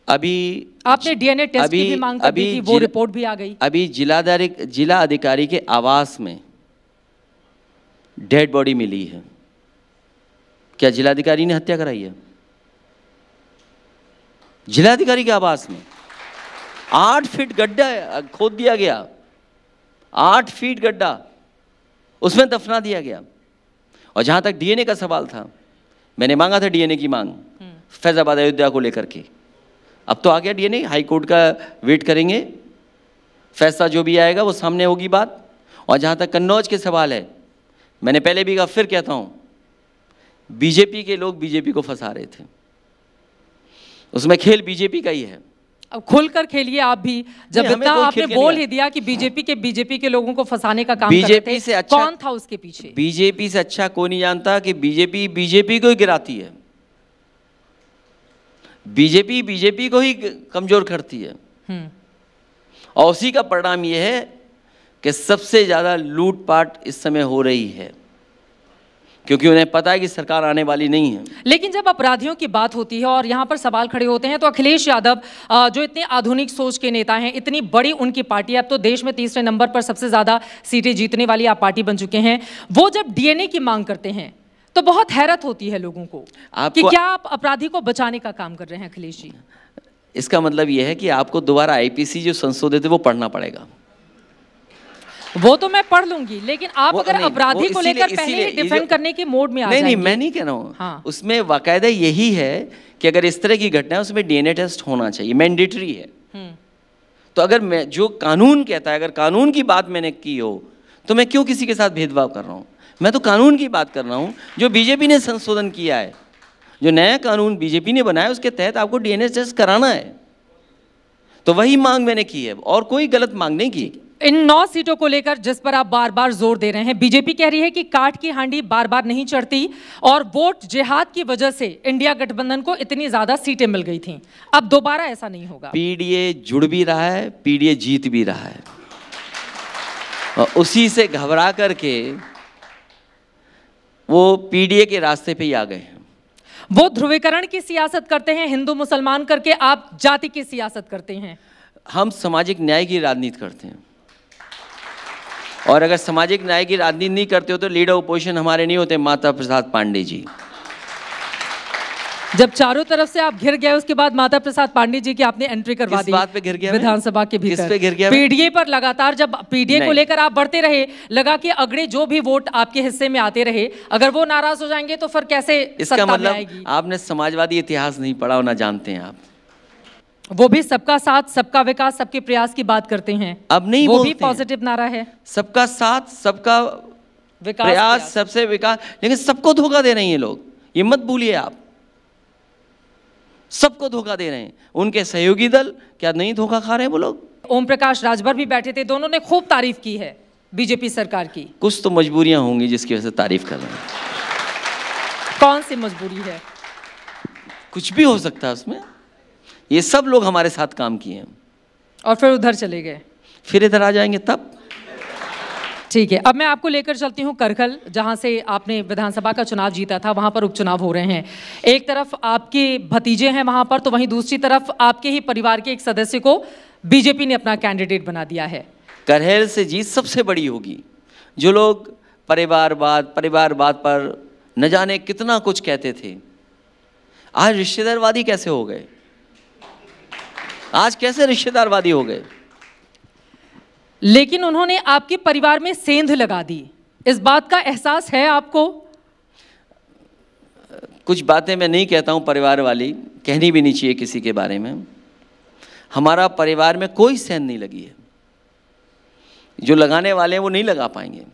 Speaker 2: अभी
Speaker 1: आपने डीएनए टेस्ट की भी मांग कर दी थी, वो रिपोर्ट भी आ गई।
Speaker 2: अभी जिला अधिकारी के आवास में डेड बॉडी मिली है। क्या जिलाधिकारी ने हत्या कराई है? जिलाधिकारी के आवास में 8 फीट गड्ढा खोद दिया गया, 8 फीट गड्ढा, उसमें दफना दिया गया। और जहां तक डीएनए का सवाल था, मैंने मांगा था डीएनए की मांग फैजाबाद अयोध्या को लेकर के, अब तो आ गया डीएनए, हाई कोर्ट का वेट करेंगे, फैसला जो भी आएगा वो सामने होगी बात। और जहां तक कन्नौज के सवाल है, मैंने पहले भी कहा, फिर कहता हूं, बीजेपी के लोग बीजेपी को फंसा रहे थे, उसमें खेल बीजेपी का ही है।
Speaker 1: अब खुलकर खेलिए आप भी, जब इतना आपने बोल ही दिया कि बीजेपी के लोगों को फंसाने का काम कर रहे थे, से अच्छा कौन था उसके पीछे?
Speaker 2: बीजेपी से अच्छा कोई नहीं जानता कि बीजेपी को ही गिराती है, बीजेपी को ही कमजोर करती है। और उसी का परिणाम यह है कि सबसे ज्यादा लूटपाट इस समय हो रही है। क्योंकि उन्हें पता है कि सरकार आने वाली नहीं है।
Speaker 1: लेकिन जब अपराधियों की बात होती है और यहाँ पर सवाल खड़े होते हैं, तो अखिलेश यादव जो इतने आधुनिक सोच के नेता हैं, इतनी बड़ी उनकी पार्टी, अब तो देश में तीसरे नंबर पर सबसे ज्यादा सीटें जीतने वाली आप पार्टी बन चुके हैं, वो जब डीएनए की मांग करते हैं तो बहुत हैरत होती है लोगों को कि क्या आप अपराधी को बचाने का काम कर रहे हैं अखिलेश जी?
Speaker 2: इसका मतलब यह है कि आपको दोबारा आईपीसी जो संशोधित है वो पढ़ना पड़ेगा।
Speaker 1: वो तो मैं पढ़ लूंगी, लेकिन आप अगर अपराधी को लेकर पहले ही डिफेंड करने के मोड में आ जाएंगे।
Speaker 2: नहीं, मैं नहीं कह रहा हूँ। हाँ। उसमें वाकायदा यही है कि अगर इस तरह की घटना है उसमें डीएनए टेस्ट होना चाहिए, मैंडेटरी है। तो अगर मैं जो कानून कहता है, अगर कानून की बात मैंने की हो तो मैं क्यों किसी के साथ भेदभाव कर रहा हूँ? मैं तो कानून की बात कर रहा हूँ जो बीजेपी ने संशोधन किया है, जो नया कानून बीजेपी ने बनाया, उसके तहत आपको डीएनए टेस्ट कराना है। तो वही मांग मैंने की है और कोई गलत मांग नहीं की।
Speaker 1: इन 9 सीटों को लेकर जिस पर आप बार बार जोर दे रहे हैं, बीजेपी कह रही है कि काट की हांडी बार बार नहीं चढ़ती और वोट जिहाद की वजह से इंडिया गठबंधन को इतनी ज्यादा सीटें मिल गई थीं। अब दोबारा ऐसा नहीं होगा।
Speaker 2: पीडीए जुड़ भी रहा है, पीडीए जीत भी रहा है और उसी से घबरा करके वो पीडीए के रास्ते पे ही आ गए हैं।
Speaker 1: वो ध्रुवीकरण की सियासत करते हैं, हिंदू मुसलमान करके, आप जाति की सियासत करते हैं।
Speaker 2: हम सामाजिक न्याय की राजनीति करते हैं और अगर सामाजिक न्याय की राजनीति नहीं करते हो तो लीडर ओपोजिशन हमारे नहीं होते माता प्रसाद पांडे जी।
Speaker 1: जब चारों तरफ से आप घिर गए, उसके बाद माता प्रसाद पांडे जी की आपने एंट्री करवा दी।
Speaker 2: किस बात पे घिर गया?
Speaker 1: विधानसभा के भीतर।
Speaker 2: किस पे घिर गया?
Speaker 1: पीडीए पर लगातार जब पीडीए को लेकर आप बढ़ते रहे, लगा कि अगले जो भी वोट आपके हिस्से में आते रहे, अगर वो नाराज हो जाएंगे तो फिर कैसे
Speaker 2: इसका मतलब आपने समाजवादी इतिहास नहीं पढ़ा और ना जानते हैं आप।
Speaker 1: वो भी सबका साथ, सबका विकास, सबके प्रयास की बात करते हैं।
Speaker 2: अब नहीं
Speaker 1: वो
Speaker 2: बोलते
Speaker 1: भी पॉजिटिव नारा है,
Speaker 2: सबका साथ, सबका विकास, प्रयास, सबसे विकास। लेकिन सबको धोखा दे रहे हैं ये लोग, ये मत भूलिए आप। सबको धोखा दे रहे हैं। उनके सहयोगी दल क्या नहीं धोखा खा रहे हैं वो लोग?
Speaker 1: ओम प्रकाश राजभर भी बैठे थे, दोनों ने खूब तारीफ की है बीजेपी सरकार की।
Speaker 2: कुछ तो मजबूरियां होंगी जिसकी वजह से तारीफ कर रहे हैं।
Speaker 1: कौन सी मजबूरी है?
Speaker 2: कुछ भी हो सकता है उसमें। ये सब लोग हमारे साथ काम किए हैं
Speaker 1: और फिर उधर चले गए,
Speaker 2: फिर इधर आ जाएंगे तब।
Speaker 1: ठीक है, अब मैं आपको लेकर चलती हूँ करखल, जहाँ से आपने विधानसभा का चुनाव जीता था। वहाँ पर उपचुनाव हो रहे हैं, एक तरफ आपके भतीजे हैं वहाँ पर, तो वहीं दूसरी तरफ आपके ही परिवार के एक सदस्य को बीजेपी ने अपना कैंडिडेट बना दिया है।
Speaker 2: करहल से जीत सबसे बड़ी होगी। जो लोग परिवारवाद पर न जाने कितना कुछ कहते थे, आज रिश्तेदारवादी कैसे हो गए? आज कैसे रिश्तेदारवादी हो गए?
Speaker 1: लेकिन उन्होंने आपके परिवार में सेंध लगा दी, इस बात का एहसास है आपको?
Speaker 2: कुछ बातें मैं नहीं कहता हूं परिवार वाली, कहनी भी नहीं चाहिए किसी के बारे में। हमारा परिवार में कोई सेंध नहीं लगी है, जो लगाने वाले हैं वो नहीं लगा पाएंगे।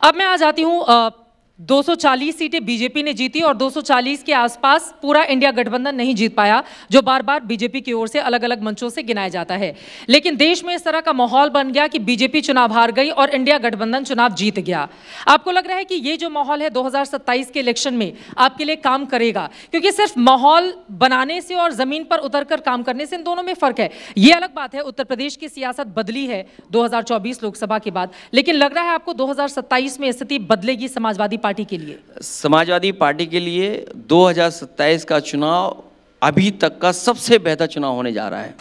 Speaker 1: अब मैं आ जाती हूं, 240 सीटें बीजेपी ने जीती और 240 के आसपास पूरा इंडिया गठबंधन नहीं जीत पाया, जो बार बार बीजेपी की ओर से अलग अलग मंचों से गिनाया जाता है। लेकिन देश में इस तरह का माहौल बन गया कि बीजेपी चुनाव हार गई और इंडिया गठबंधन चुनाव जीत गया। आपको लग रहा है कि ये जो माहौल है 2027 के इलेक्शन में आपके लिए काम करेगा? क्योंकि सिर्फ माहौल बनाने से और जमीन पर उतरकर काम करने से इन दोनों में फर्क है। ये अलग बात है, उत्तर प्रदेश की सियासत बदली है 2024 लोकसभा के बाद, लेकिन लग रहा है आपको 2027 में स्थिति बदलेगी समाजवादी पार्टी के लिए?
Speaker 2: समाजवादी पार्टी के लिए 2027 का चुनाव अभी तक का सबसे बेहतर चुनाव होने जा रहा है।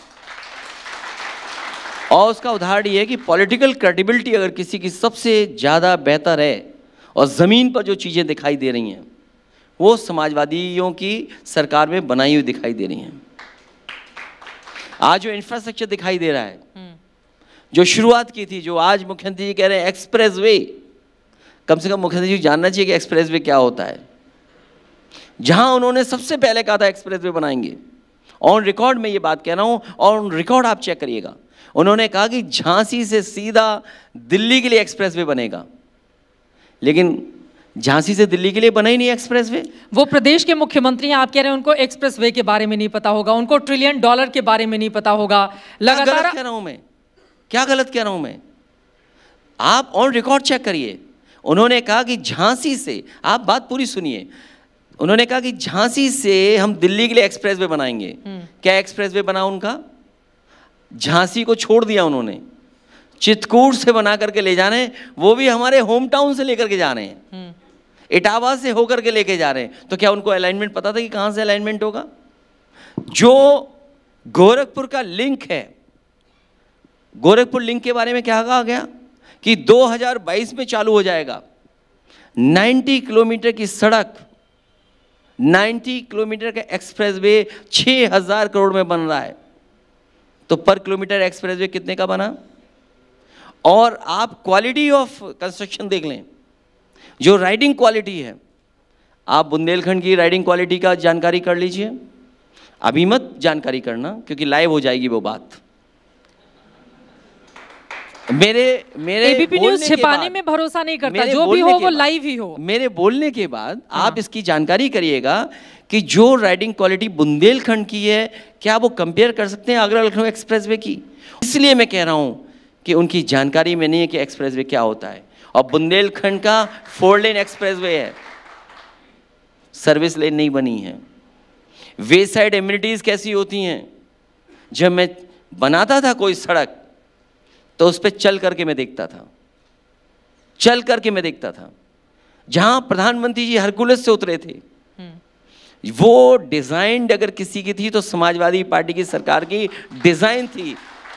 Speaker 2: और उसका उदाहरण ये है कि पॉलिटिकल क्रेडिबिलिटी अगर किसी की सबसे ज़्यादा बेहतर है और ज़मीन पर जो चीज़ें दिखाई दे रही हैं वो समाजवादियों की सरकार में बनाई हुई दिखाई दे रही हैं। आज जो इंफ्रास्ट्रक्चर दिखाई दे रहा है, जो शुरुआत की थी, जो आज मुख्यमंत्री जी कह रहे हैं एक्सप्रेस वे, कम से कम मुख्यमंत्री जी जानना चाहिए कि एक्सप्रेस वे क्या होता है। जहां उन्होंने सबसे पहले कहा था एक्सप्रेस वे बनाएंगे, ऑन रिकॉर्ड में ये बात कह रहा हूं, ऑन रिकॉर्ड आप चेक करिएगा, उन्होंने कहा कि झांसी से सीधा दिल्ली के लिए एक्सप्रेस वे बनेगा। लेकिन झांसी से दिल्ली के लिए बना ही नहीं एक्सप्रेस वे।
Speaker 1: वो प्रदेश के मुख्यमंत्री हैं, आप कह रहे हैं उनको एक्सप्रेस वे के बारे में नहीं पता होगा, उनको $1 ट्रिलियन के बारे में नहीं पता होगा।
Speaker 2: लगातार गलत कह रहा हूं मैं? क्या गलत कह रहा हूं मैं? आप ऑन रिकॉर्ड चेक करिए। उन्होंने कहा कि झांसी से, आप बात पूरी सुनिए, उन्होंने कहा कि झांसी से हम दिल्ली के लिए एक्सप्रेस वे बनाएंगे। क्या एक्सप्रेस वे बना उनका? झांसी को छोड़ दिया उन्होंने, चित्रकूट से बना करके ले जाने, वो भी हमारे होम टाउन से लेकर के जा रहे हैं। इटावा से होकर के लेके जा रहे हैं, तो क्या उनको अलाइनमेंट पता था कि कहां से अलाइनमेंट होगा? जो गोरखपुर का लिंक है, गोरखपुर लिंक के बारे में क्या कहा गया कि 2022 में चालू हो जाएगा। 90 किलोमीटर की सड़क, 90 किलोमीटर का एक्सप्रेसवे 6000 करोड़ में बन रहा है, तो पर किलोमीटर एक्सप्रेसवे कितने का बना? और आप क्वालिटी ऑफ कंस्ट्रक्शन देख लें, जो राइडिंग क्वालिटी है, आप बुंदेलखंड की राइडिंग क्वालिटी का जानकारी कर लीजिए। अभी मत जानकारी करना क्योंकि लाइव हो जाएगी वो बात। मेरे
Speaker 1: एबीपी न्यूज़ छिपाने में भरोसा नहीं करता, जो भी हो वो लाइव ही हो।
Speaker 2: मेरे बोलने के बाद आप इसकी जानकारी करिएगा कि जो राइडिंग क्वालिटी बुंदेलखंड की है, क्या वो कंपेयर कर सकते हैं आगरा लखनऊ एक्सप्रेसवे की? इसलिए मैं कह रहा हूं कि उनकी जानकारी में नहीं है कि एक्सप्रेसवे क्या होता है। और बुंदेलखंड का 4 लेन एक्सप्रेसवे है, सर्विस लेन नहीं बनी है। वे साइड एमिनिटीज कैसी होती हैं? जब मैं बनाता था कोई सड़क तो उस पर चल करके मैं देखता था, चल करके मैं देखता था। जहां प्रधानमंत्री जी हरकुलस से उतरे थे, वो डिजाइन अगर किसी की थी तो समाजवादी पार्टी की सरकार की डिजाइन थी।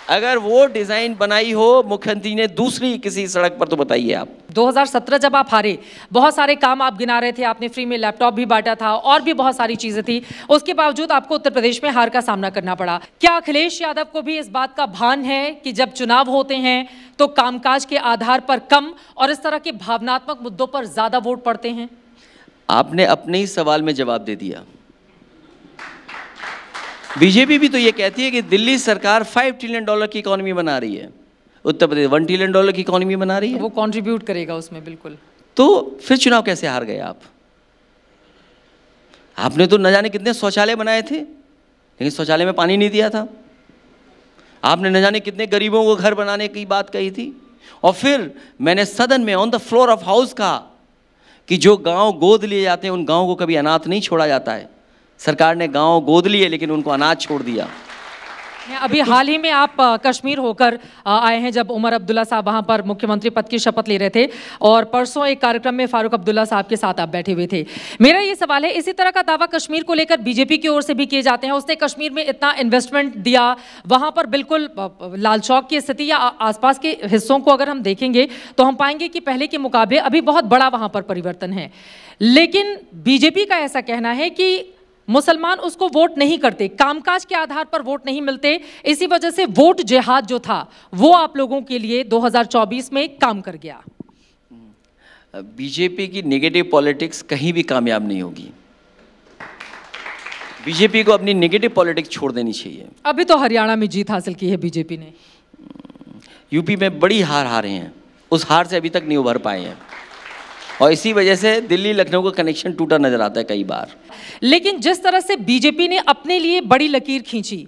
Speaker 2: अगर वो डिजाइन बनाई हो मुख्यमंत्री ने दूसरी किसी सड़क पर, तो बताइए आप।
Speaker 1: 2017 जब आप हारे, बहुत सारे काम आप गिना रहे थे, आपने फ्री में लैपटॉप भी बांटा था और भी बहुत सारी चीजें थी, उसके बावजूद आपको उत्तर प्रदेश में हार का सामना करना पड़ा। क्या अखिलेश यादव को भी इस बात का भान है कि जब चुनाव होते हैं तो कामकाज के आधार पर कम और इस तरह के भावनात्मक मुद्दों पर ज्यादा वोट पड़ते हैं?
Speaker 2: आपने अपने ही सवाल में जवाब दे दिया। बीजेपी भी तो ये कहती है कि दिल्ली सरकार $5 ट्रिलियन की इकोनॉमी बना रही है, उत्तर प्रदेश $1 ट्रिलियन की इकोनॉमी बना रही है।
Speaker 1: वो कंट्रीब्यूट करेगा उसमें, बिल्कुल।
Speaker 2: तो फिर चुनाव कैसे हार गए आप? आपने तो न जाने कितने शौचालय बनाए थे, लेकिन शौचालय में पानी नहीं दिया था। आपने न जाने कितने गरीबों को घर बनाने की बात कही थी, और फिर मैंने सदन में on the floor of house कहा कि जो गांव गोद लिए जाते हैं उन गांवों को कभी अनाथ नहीं छोड़ा जाता है। सरकार ने गांव गोद लिए लेकिन उनको अनाथ छोड़ दिया।
Speaker 1: अभी हाल ही में आप कश्मीर होकर आए हैं, जब उमर अब्दुल्ला साहब वहां पर मुख्यमंत्री पद की शपथ ले रहे थे, और परसों एक कार्यक्रम में फारूक अब्दुल्ला साहब के साथ आप बैठे हुए थे। मेरा ये सवाल है, इसी तरह का दावा कश्मीर को लेकर बीजेपी की ओर से भी किए जाते हैं, उसने कश्मीर में इतना इन्वेस्टमेंट दिया, वहां पर बिल्कुल लाल चौक की स्थिति या आसपास के हिस्सों को अगर हम देखेंगे तो हम पाएंगे कि पहले के मुकाबले अभी बहुत बड़ा वहां पर परिवर्तन है। लेकिन बीजेपी का ऐसा कहना है कि मुसलमान उसको वोट नहीं करते, कामकाज के आधार पर वोट नहीं मिलते, इसी वजह से वोट जिहाद जो था वो आप लोगों के लिए 2024 में काम कर गया।
Speaker 2: बीजेपी की नेगेटिव पॉलिटिक्स कहीं भी कामयाब नहीं होगी। बीजेपी को अपनी नेगेटिव पॉलिटिक्स छोड़ देनी चाहिए।
Speaker 1: अभी तो हरियाणा में जीत हासिल की है बीजेपी ने,
Speaker 2: यूपी में बड़ी हार हारे हैं, उस हार से अभी तक नहीं उभर पाए हैं, और इसी वजह से दिल्ली लखनऊ का कनेक्शन टूटा नजर आता है कई बार।
Speaker 1: लेकिन जिस तरह से बीजेपी ने अपने लिए बड़ी लकीर खींची,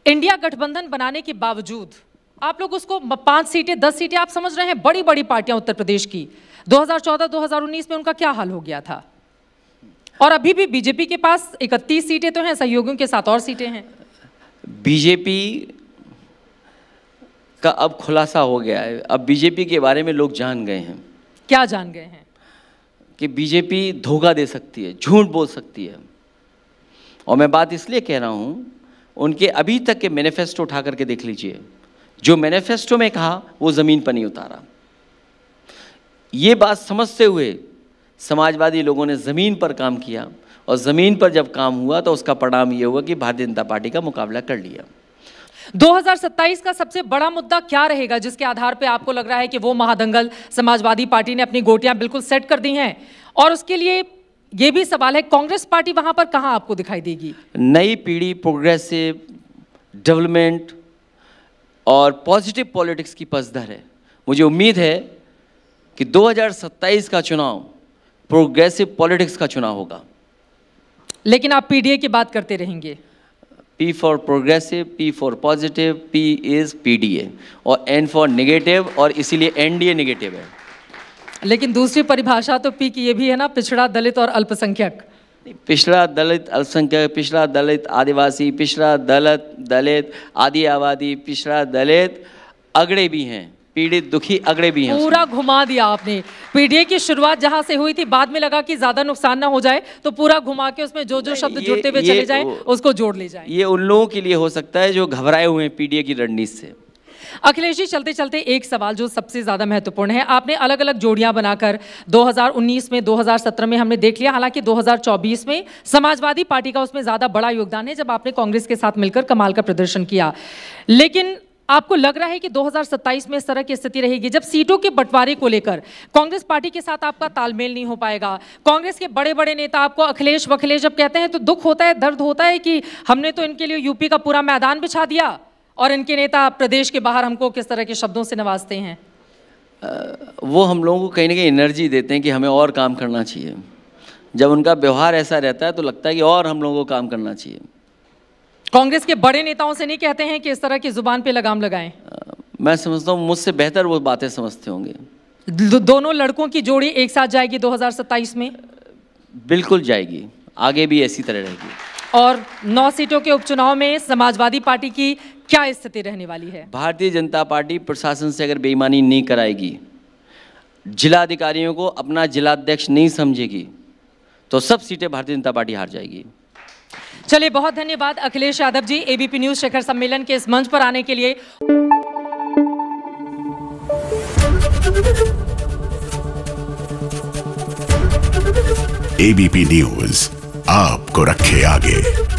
Speaker 1: इंडिया गठबंधन बनाने के बावजूद आप लोग उसको 5 सीटें 10 सीटें आप समझ रहे हैं, बड़ी बड़ी पार्टियां उत्तर प्रदेश की, 2014-2019 में उनका क्या हाल हो गया था। और अभी भी बीजेपी के पास 31 सीटें तो हैं, सहयोगियों के साथ और सीटें हैं।
Speaker 2: बीजेपी का अब खुलासा हो गया है, अब बीजेपी के बारे में लोग जान गए हैं।
Speaker 1: क्या जान गए हैं?
Speaker 2: कि बीजेपी धोखा दे सकती है, झूठ बोल सकती है। और मैं बात इसलिए कह रहा हूं, उनके अभी तक के मैनिफेस्टो उठा करके देख लीजिए, जो मैनिफेस्टो में कहा वो जमीन पर नहीं उतारा। ये बात समझते हुए समाजवादी लोगों ने जमीन पर काम किया, और जमीन पर जब काम हुआ तो उसका परिणाम ये हुआ कि भारतीय जनता पार्टी का मुकाबला कर लिया।
Speaker 1: 2027 का सबसे बड़ा मुद्दा क्या रहेगा जिसके आधार पे आपको लग रहा है कि वो महादंगल समाजवादी पार्टी ने अपनी गोटियां बिल्कुल सेट कर दी हैं? और उसके लिए ये भी सवाल है, कांग्रेस पार्टी वहां पर कहां आपको दिखाई देगी?
Speaker 2: नई पीढ़ी, प्रोग्रेसिव डेवलपमेंट और पॉजिटिव पॉलिटिक्स की पसधर है। मुझे उम्मीद है कि 2027 का चुनाव प्रोग्रेसिव पॉलिटिक्स का चुनाव होगा।
Speaker 1: लेकिन आप पीडीए की बात करते रहेंगे।
Speaker 2: P for progressive, P for positive, P is PDA, और N फॉर नेगेटिव, और इसीलिए NDA नेगेटिव है।
Speaker 1: लेकिन दूसरी परिभाषा तो P की ये भी है ना, पिछड़ा, दलित और अल्पसंख्यक।
Speaker 2: पिछड़ा, दलित, अल्पसंख्यक, पिछड़ा, दलित, आदिवासी, पिछड़ा, दलित, आदि आबादी, पिछड़ा, दलित, अगड़े भी हैं। पीड़ित दुखी अगड़े भी हैं।
Speaker 1: पूरा घुमा दिया आपने। पीडीए की शुरुआत जहां से हुई थी, बाद में लगा कि ज्यादा नुकसान ना हो जाए तो पूरा घुमा के उसमें जो जो शब्द जुड़ते हुए चले जाएं उसको जोड़ ले जाएं।
Speaker 2: ये उन लोगों के लिए हो सकता है जो घबराए हुए हैं पीडीए की रणनीति से।
Speaker 1: अखिलेश जी, चलते चलते एक सवाल जो सबसे ज्यादा महत्वपूर्ण है, आपने अलग अलग जोड़ियां बनाकर 2019 में 2017 में हमने देख लिया, हालांकि 2024 में समाजवादी पार्टी का उसमें ज्यादा बड़ा योगदान है जब आपने कांग्रेस के साथ मिलकर कमाल का प्रदर्शन किया। लेकिन आपको लग रहा है कि 2027 में इस तरह की स्थिति रहेगी जब सीटों के बंटवारे को लेकर कांग्रेस पार्टी के साथ आपका तालमेल नहीं हो पाएगा? कांग्रेस के बड़े बड़े नेता आपको अखिलेश वखिलेश जब कहते हैं तो दुख होता है, दर्द होता है कि हमने तो इनके लिए यूपी का पूरा मैदान बिछा दिया और इनके नेता प्रदेश के बाहर हमको किस तरह के शब्दों से नवाजते हैं?
Speaker 2: वो हम लोगों को कहीं ना कहीं एनर्जी देते हैं कि हमें और काम करना चाहिए। जब उनका व्यवहार ऐसा रहता है तो लगता है कि और हम लोगों को काम करना चाहिए।
Speaker 1: कांग्रेस के बड़े नेताओं से नहीं कहते हैं कि इस तरह की जुबान पे लगाम लगाएं?
Speaker 2: मैं समझता हूँ मुझसे बेहतर वो बातें समझते होंगे।
Speaker 1: दोनों लड़कों की जोड़ी एक साथ जाएगी 2027 में?
Speaker 2: बिल्कुल जाएगी, आगे भी ऐसी तरह रहेगी।
Speaker 1: और 9 सीटों के उपचुनाव में समाजवादी पार्टी की क्या स्थिति रहने वाली है?
Speaker 2: भारतीय जनता पार्टी प्रशासन से अगर बेईमानी नहीं कराएगी, जिला अधिकारियों को अपना जिलाध्यक्ष नहीं समझेगी, तो सब सीटें भारतीय जनता पार्टी हार जाएगी।
Speaker 1: चलिए, बहुत धन्यवाद अखिलेश यादव जी, एबीपी न्यूज शिखर सम्मेलन के इस मंच पर आने के लिए।
Speaker 3: एबीपी न्यूज आपको रखे आगे।